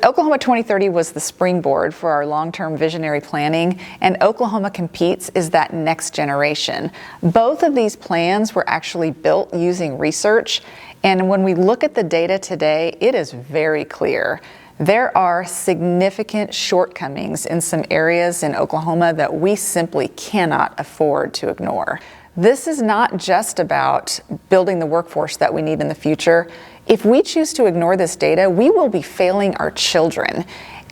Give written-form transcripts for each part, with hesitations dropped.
Oklahoma 2030 was the springboard for our long-term visionary planning, and Oklahoma Competes is that next generation. Both of these plans were actually built using research, and when we look at the data today, it is very clear. There are significant shortcomings in some areas in Oklahoma that we simply cannot afford to ignore. This is not just about building the workforce that we need in the future. If we choose to ignore this data, we will be failing our children.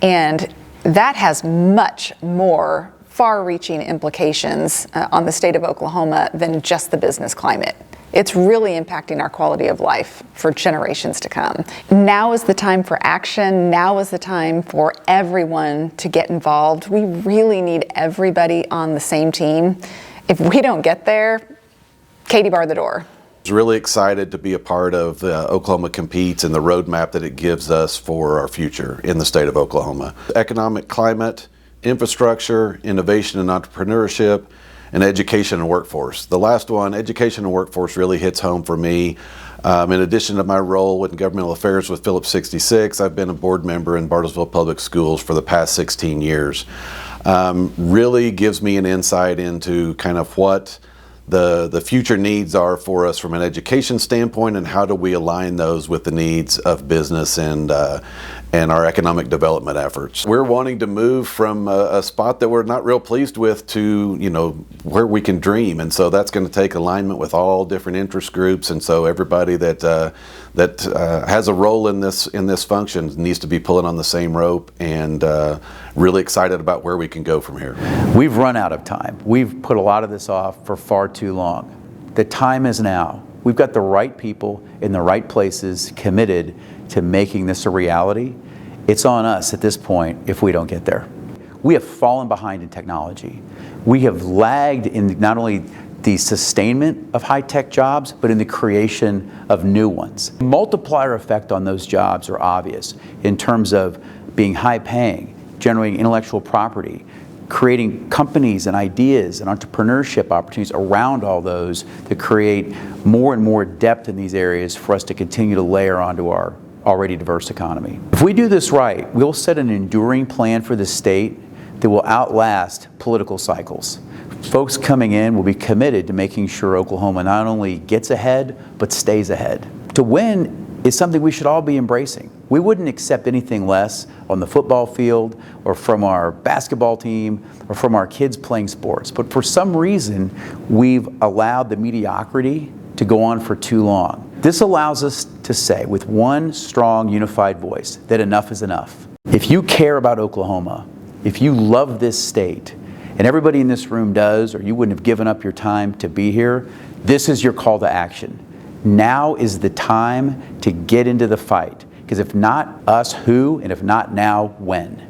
And that has much more far-reaching implications on the state of Oklahoma than just the business climate. It's really impacting our quality of life for generations to come. Now is the time for action. Now is the time for everyone to get involved. We really need everybody on the same team. If we don't get there, Katie, bar the door. I was really excited to be a part of Oklahoma Competes and the roadmap that it gives us for our future in the state of Oklahoma. Economic climate, infrastructure, innovation and entrepreneurship, and education and workforce. The last one, education and workforce, really hits home for me. In addition to my role in governmental affairs with Phillips 66, I've been a board member in Bartlesville Public Schools for the past 16 years. Really gives me an insight into kind of what the future needs are for us from an education standpoint, and how do we align those with the needs of business and our economic development efforts. We're wanting to move from a spot that we're not real pleased with to, where we can dream, and so that's going to take alignment with all different interest groups, and so everybody that has a role in this function needs to be pulling on the same rope, and really excited about where we can go from here. We've run out of time. We've put a lot of this off for far too long. The time is now. We've got the right people in the right places committed to making this a reality. It's on us at this point if we don't get there. We have fallen behind in technology. We have lagged in not only the sustainment of high-tech jobs, but in the creation of new ones. The multiplier effect on those jobs are obvious in terms of being high-paying, generating intellectual property, creating companies and ideas and entrepreneurship opportunities around all those to create more and more depth in these areas for us to continue to layer onto our already diverse economy. If we do this right, we'll set an enduring plan for the state that will outlast political cycles. Folks coming in will be committed to making sure Oklahoma not only gets ahead, but stays ahead. To win is something we should all be embracing. We wouldn't accept anything less on the football field, or from our basketball team, or from our kids playing sports. But for some reason, we've allowed the mediocrity to go on for too long. This allows us to say with one strong, unified voice that enough is enough. If you care about Oklahoma, if you love this state, and everybody in this room does, or you wouldn't have given up your time to be here, this is your call to action. Now is the time to get into the fight, because if not us, who? And if not now, when?